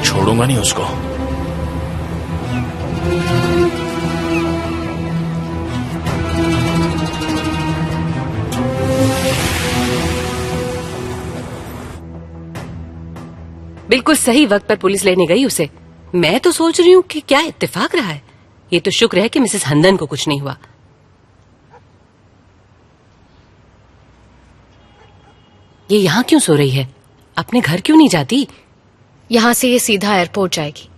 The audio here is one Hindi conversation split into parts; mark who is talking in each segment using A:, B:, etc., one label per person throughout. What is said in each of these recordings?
A: छोड़ूंगा नहीं उसको।
B: बिल्कुल सही वक्त पर पुलिस लेने गई उसे। मैं तो सोच रही हूँ कि क्या इत्तेफाक रहा है। ये तो शुक्र है कि मिसेस हंदन को कुछ नहीं हुआ। ये यहाँ क्यों सो रही है? अपने घर क्यों नहीं जाती?
C: यहाँ से ये सीधा एयरपोर्ट जाएगी।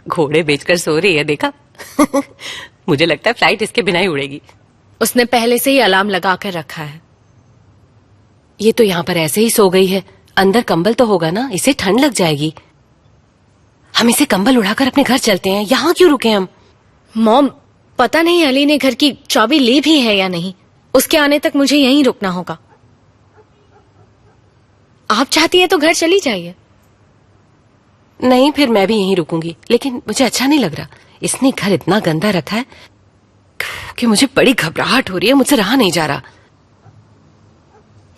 B: घोड़े बेचकर सो रही है, देखा? मुझे लगता है फ्लाइट इसके बिना ही उड़ेगी।
C: उसने पहले से ही अलार्म लगा कर रखा है।
B: ये तो यहाँ पर ऐसे ही सो गई है। अंदर कंबल तो होगा ना, इसे ठंड लग जाएगी। हम इसे कंबल उड़ाकर अपने घर चलते हैं। यहाँ क्यों रुके हम?
C: मॉम, पता नहीं अली ने घर की चाबी ली भी है या नहीं। उसके आने तक मुझे यहीं रुकना होगा। आप चाहती हैं तो घर चली जाइए।
B: नहीं, फिर मैं भी यहीं रुकूंगी, लेकिन मुझे अच्छा नहीं लग रहा। इसने घर इतना गंदा रखा है कि मुझे बड़ी घबराहट हो रही है। मुझसे रहा नहीं जा रहा।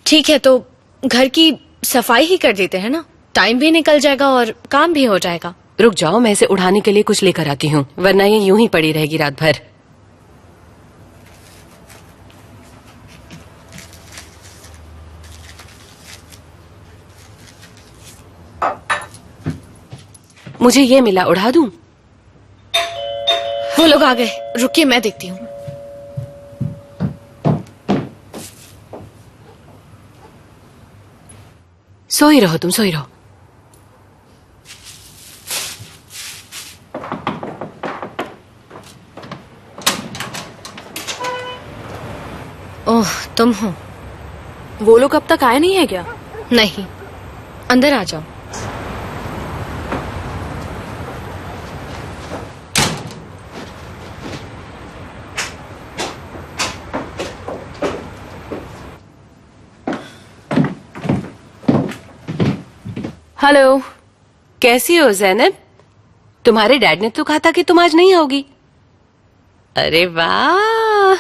C: ठीक है, तो घर की सफाई ही कर देते हैं ना। टाइम भी निकल जाएगा और काम भी हो जाएगा।
B: रुक जाओ, मैं इसे उड़ाने के लिए कुछ लेकर आती हूँ, वरना ये यूं ही पड़ी रहेगी रात भर। मुझे ये मिला, उड़ा दूं?
C: वो लोग आ गए, रुकिए मैं देखती हूँ।
B: सोई रहो, तुम सोई रहो।
C: ओह, तुम हो?
D: वो लोग अब तक आए नहीं है क्या?
C: नहीं, अंदर आ जाओ।
D: हेलो,
B: कैसी हो जैनब? तुम्हारे डैड ने तो कहा था कि तुम आज नहीं आओगी। अरे वाह,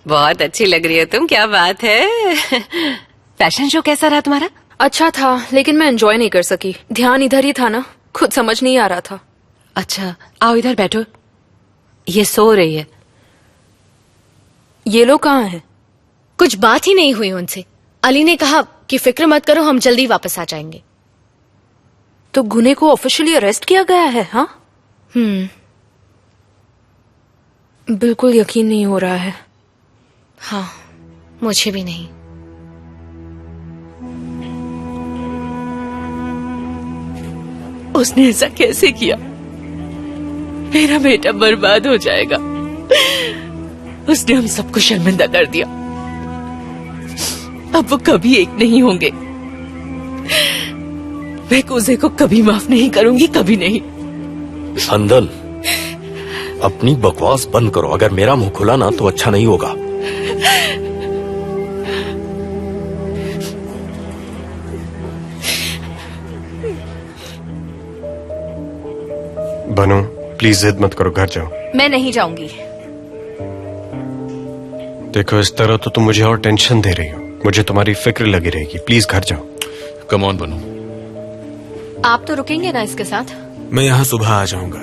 B: बहुत अच्छी लग रही हो तुम। क्या बात है। फैशन शो कैसा रहा तुम्हारा?
D: अच्छा था, लेकिन मैं एंजॉय नहीं कर सकी। ध्यान इधर ही था ना, खुद समझ नहीं आ रहा था।
B: अच्छा, आओ इधर बैठो। ये सो रही है।
D: ये लोग कहाँ हैं?
C: कुछ बात ही नहीं हुई उनसे। अली ने कहा कि फिक्र मत करो, हम जल्दी वापस आ जाएंगे।
D: तो गुने को ऑफिशियली अरेस्ट किया गया है? हाँ, बिल्कुल यकीन नहीं हो रहा है।
C: हाँ, मुझे भी नहीं।
B: उसने ऐसा कैसे किया? मेरा बेटा बर्बाद हो जाएगा। उसने हम सबको शर्मिंदा कर दिया। अब वो कभी एक नहीं होंगे। मैं कोजे को कभी माफ नहीं करूंगी, कभी नहीं।
A: हंदन, अपनी बकवास बंद करो। अगर मेरा मुंह खुला ना तो अच्छा नहीं होगा।
E: बनो, प्लीज जिद मत करो, घर जाओ।
D: मैं नहीं जाऊंगी।
E: देखो, इस तरह तो तुम मुझे और टेंशन दे रही हो। मुझे तुम्हारी फिक्र लगी रहेगी। प्लीज घर जाओ।
A: कम ऑन बनो।
D: आप तो रुकेंगे ना इसके साथ?
F: मैं यहाँ सुबह आ जाऊंगा।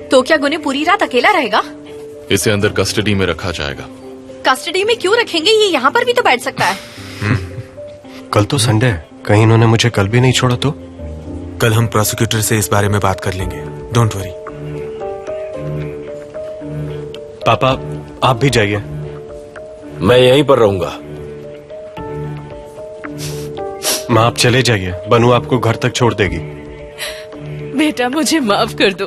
D: तो क्या गुने पूरी रात अकेला रहेगा?
A: इसे अंदर कस्टडी में रखा जाएगा।
D: कस्टडी में क्यों रखेंगे? ये यहाँ पर भी तो बैठ सकता है।
E: कल तो संडे है, कहीं इन्होंने मुझे कल भी नहीं छोड़ा तो?
F: कल हम प्रोसिक्यूटर से इस बारे में बात कर लेंगे, डोंट वरी।
E: पापा, आप भी जाइए।
A: मैं यहीं पर रहूंगा।
E: माँ, आप चले जाइए। बनू आपको घर तक छोड़ देगी।
B: बेटा, मुझे माफ कर दो।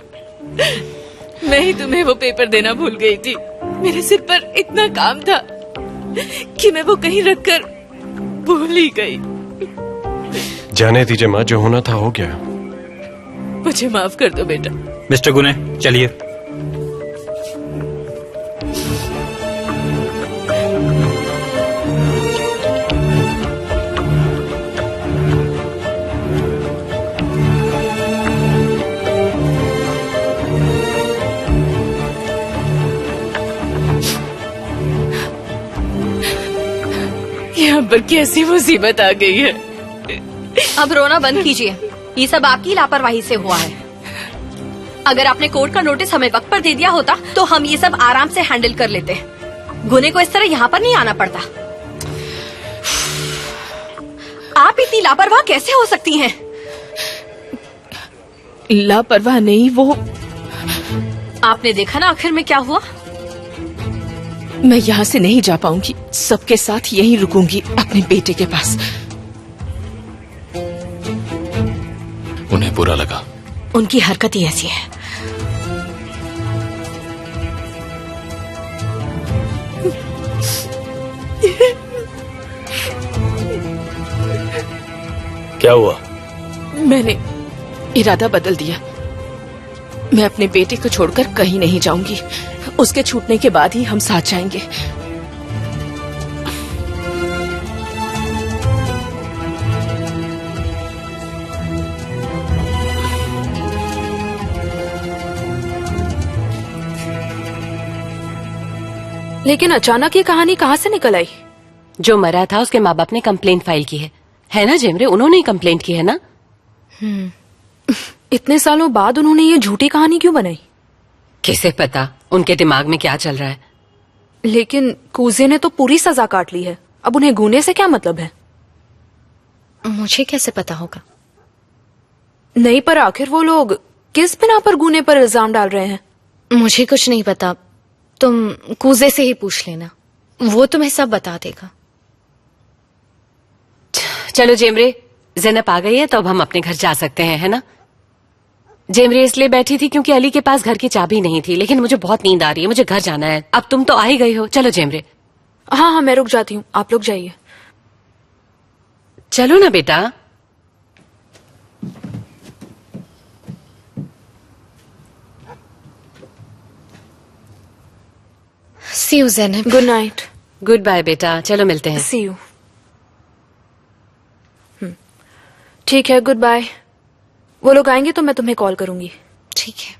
B: मैं ही तुम्हें वो पेपर देना भूल गई थी। मेरे सिर पर इतना काम था कि मैं वो कहीं रखकर भूल ही गई।
E: जाने दीजिए माँ, जो होना था हो गया।
B: मुझे माफ कर दो बेटा।
G: मिस्टर गुने, चलिए।
B: यहाँ पर कैसी मुसीबत आ गई है।
D: अब रोना बंद कीजिए।
G: ये सब आपकी लापरवाही से हुआ है। अगर आपने कोर्ट का नोटिस हमें वक्त पर दे दिया होता तो हम ये सब आराम से हैंडल कर लेते। गुने को इस तरह यहाँ पर नहीं आना पड़ता। आप इतनी लापरवाह कैसे हो सकती हैं?
H: लापरवाह नहीं, वो
G: आपने देखा ना आखिर में क्या हुआ।
H: मैं यहाँ से नहीं जा पाऊंगी, सबके साथ यहीं रुकूंगी अपने बेटे के पास।
A: उन्हें बुरा लगा।
G: उनकी हरकत ही ऐसी है।
A: क्या हुआ?
H: मैंने इरादा बदल दिया। मैं अपने बेटे को छोड़कर कहीं नहीं जाऊंगी। उसके छूटने के बाद ही हम साथ जाएंगे।
D: लेकिन अचानक ये कहानी कहाँ से निकल आई?
B: जो मरा था उसके माँ बाप ने कंप्लेंट फाइल की है ना जेमरे? उन्होंने ही कंप्लेंट की है ना?
D: इतने सालों बाद उन्होंने ये झूठी कहानी क्यों बनाई?
B: किसे पता उनके दिमाग में क्या चल रहा है।
D: लेकिन कूजे ने तो पूरी सजा काट ली है, अब उन्हें गूने से क्या मतलब है?
C: मुझे कैसे पता होगा?
D: नहीं, पर आखिर वो लोग किस बिना पर गूने पर इल्जाम डाल रहे हैं?
C: मुझे कुछ नहीं पता, तुम कूजे से ही पूछ लेना, वो तुम्हें सब बता देगा।
B: चलो जेमरे, ज़ैनब आ गई है तो अब हम अपने घर जा सकते हैं, है ना? जेमरे इसलिए बैठी थी क्योंकि अली के पास घर की चाबी नहीं थी, लेकिन मुझे बहुत नींद आ रही है, मुझे घर जाना है। अब तुम तो आ ही गई हो, चलो जेमरे।
D: हाँ हाँ, मैं रुक जाती हूँ, आप लोग जाइए।
B: चलो ना बेटा।
C: See you Zainab.
D: Good night.
B: Goodbye बेटा, चलो मिलते हैं।
D: See you. ठीक है, गुड बाय। वो लोग आएंगे तो मैं तुम्हें कॉल करूंगी।
C: ठीक है।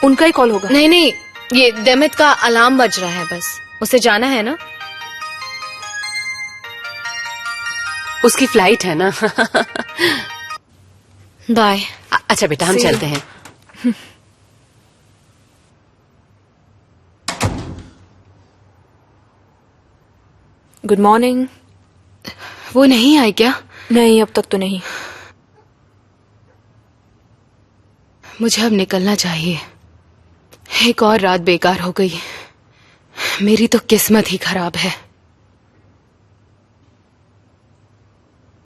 D: उनका ही कॉल होगा।
C: नहीं नहीं, ये देमित का अलार्म बज रहा है, बस उसे जाना है ना।
B: उसकी फ्लाइट है ना।
C: बाय।
B: अच्छा बेटा, हम
D: See you.
B: चलते हैं।
D: Good morning.
C: वो नहीं आई क्या?
D: नहीं, अब तक तो नहीं।
C: मुझे अब निकलना चाहिए। एक और रात बेकार हो गई। मेरी तो किस्मत ही खराब है।